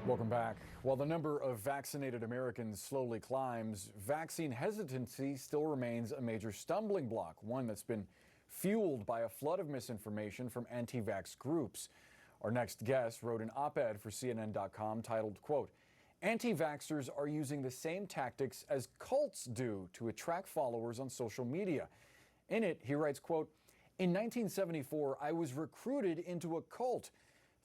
Welcome back. While the number of vaccinated Americans slowly climbs, vaccine hesitancy still remains a major stumbling block, one that's been fueled by a flood of misinformation from anti-vax groups. Our next guest wrote an op-ed for CNN.com titled, quote, "Anti-vaxxers are using the same tactics as cults do to attract followers on social media." In it, he writes, quote, "In 1974, I was recruited into a cult.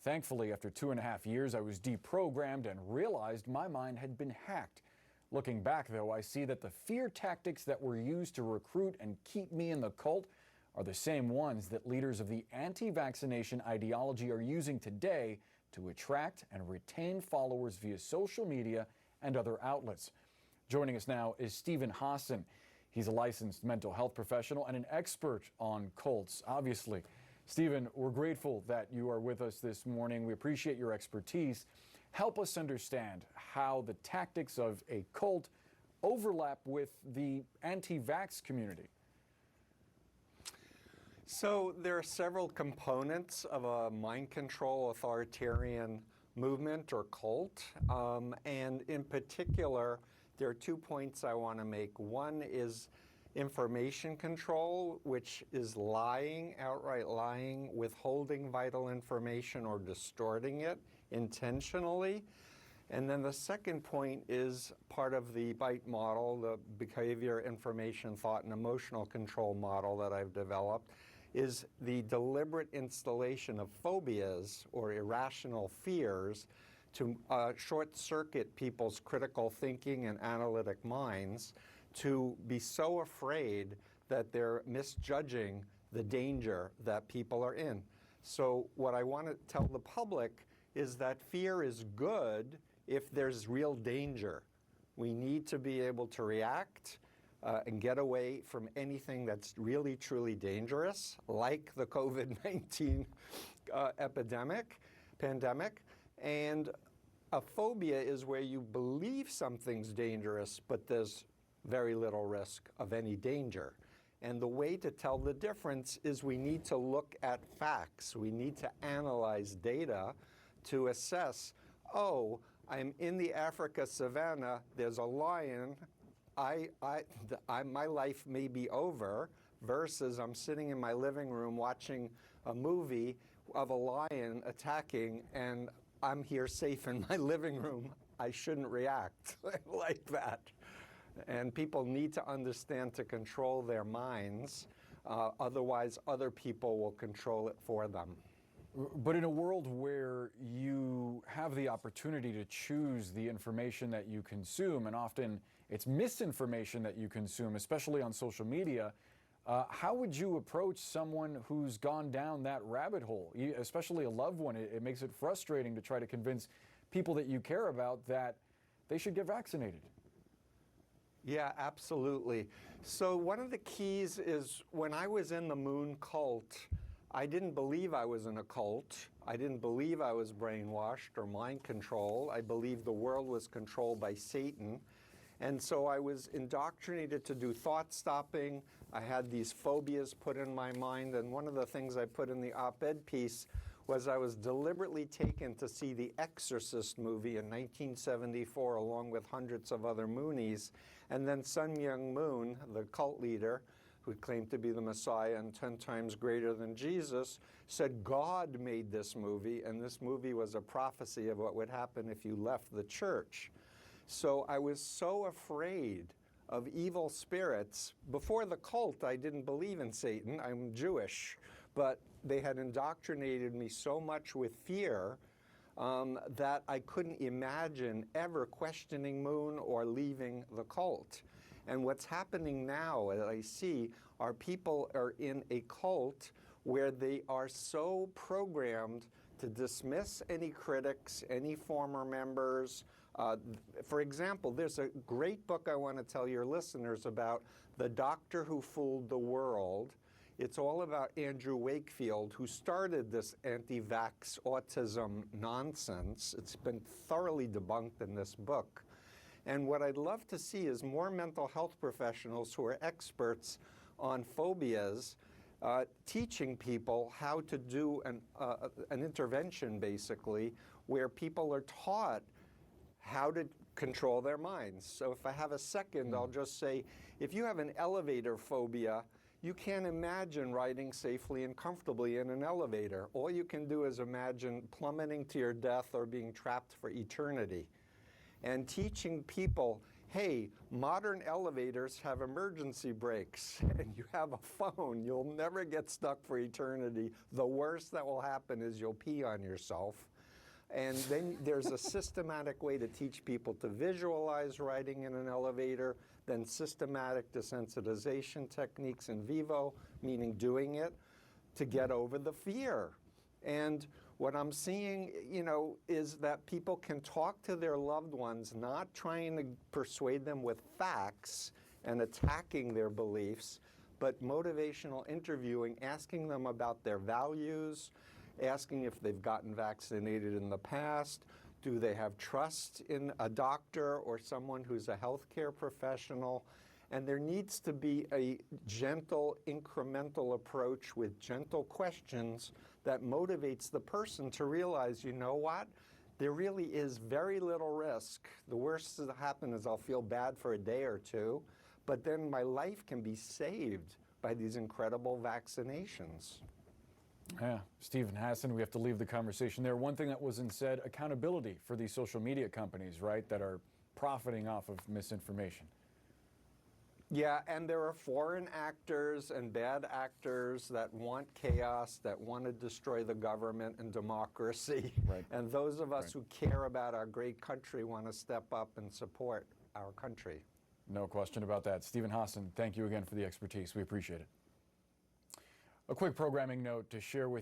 Thankfully, after 2.5 years, I was deprogrammed and realized my mind had been hacked. Looking back, though, I see that the fear tactics that were used to recruit and keep me in the cult are the same ones that leaders of the anti-vaccination ideology are using today to attract and retain followers via social media and other outlets." Joining us now is Stephen Hassan. He's a licensed mental health professional and an expert on cults, obviously. Stephen, we're grateful that you are with us this morning. We appreciate your expertise. Help us understand how the tactics of a cult overlap with the anti-vax community. So there are several components of a mind control authoritarian movement or cult. And in particular, there are 2 points I want to make. One is information control, which is lying, outright lying, withholding vital information or distorting it intentionally. And then the second point is part of the BITE model, the behavior, information, thought, and emotional control model that I've developed, is the deliberate installation of phobias or irrational fears to short-circuit people's critical thinking and analytic minds to be so afraid that they're misjudging the danger that people are in. So what I want to tell the public is that fear is good if there's real danger. We need to be able to react and get away from anything that's really, truly dangerous, like the COVID-19 pandemic. And a phobia is where you believe something's dangerous, but there's very little risk of any danger. And the way to tell the difference is we need to look at facts. We need to analyze data to assess, oh, I'm in the Africa savannah, there's a lion, my life may be over, versus I'm sitting in my living room watching a movie of a lion attacking and I'm here safe in my living room. I shouldn't react like that. And people need to understand to control their minds. Otherwise, other people will control it for them. But in a world where you have the opportunity to choose the information that you consume, and often it's misinformation that you consume, especially on social media, how would you approach someone who's gone down that rabbit hole, especially a loved one? It makes it frustrating to try to convince people that you care about that they should get vaccinated. Yeah, absolutely. So one of the keys is when I was in the moon cult, I didn't believe I was in a cult. I didn't believe I was brainwashed or mind controlled. I believed the world was controlled by Satan. And so I was indoctrinated to do thought stopping. I had these phobias put in my mind. And one of the things I put in the op-ed piece was I was deliberately taken to see the Exorcist movie in 1974 along with hundreds of other Moonies. And then Sun Myung Moon, the cult leader, who claimed to be the Messiah and 10 times greater than Jesus, said God made this movie, and this movie was a prophecy of what would happen if you left the church. So I was so afraid of evil spirits. Before the cult, I didn't believe in Satan. I'm Jewish. But they had indoctrinated me so much with fear that I couldn't imagine ever questioning Moon or leaving the cult. And what's happening now, as I see, are people are in a cult where they are so programmed to dismiss any critics, any former members. For example, there's a great book I want to tell your listeners about, The Doctor Who Fooled the World. It's all about Andrew Wakefield, who started this anti-vax autism nonsense. It's been thoroughly debunked in this book. And what I'd love to see is more mental health professionals who are experts on phobias teaching people how to do an intervention, basically, where people are taught how to control their minds. So if I have a second, I'll just say, if you have an elevator phobia, you can't imagine riding safely and comfortably in an elevator. All you can do is imagine plummeting to your death or being trapped for eternity. And teaching people, hey, modern elevators have emergency brakes, and you have a phone. You'll never get stuck for eternity. The worst that will happen is you'll pee on yourself. And then there's a systematic way to teach people to visualize riding in an elevator, then systematic desensitization techniques in vivo, meaning doing it, to get over the fear. And what I'm seeing, is that people can talk to their loved ones, not trying to persuade them with facts and attacking their beliefs, but motivational interviewing, asking them about their values, asking if they've gotten vaccinated in the past, do they have trust in a doctor or someone who's a healthcare professional, and there needs to be a gentle, incremental approach with gentle questions that motivates the person to realize, you know what? There really is very little risk. The worst that happen is I'll feel bad for a day or two, but then my life can be saved by these incredible vaccinations. Yeah, Stephen Hassan, we have to leave the conversation there. One thing that wasn't said, accountability for these social media companies, right, that are profiting off of misinformation. Yeah, and there are foreign actors and bad actors that want chaos, that want to destroy the government and democracy. Right. And those of us who care about our great country want to step up and support our country. No question about that. Stephen Hassan, thank you again for the expertise. We appreciate it. A quick programming note to share with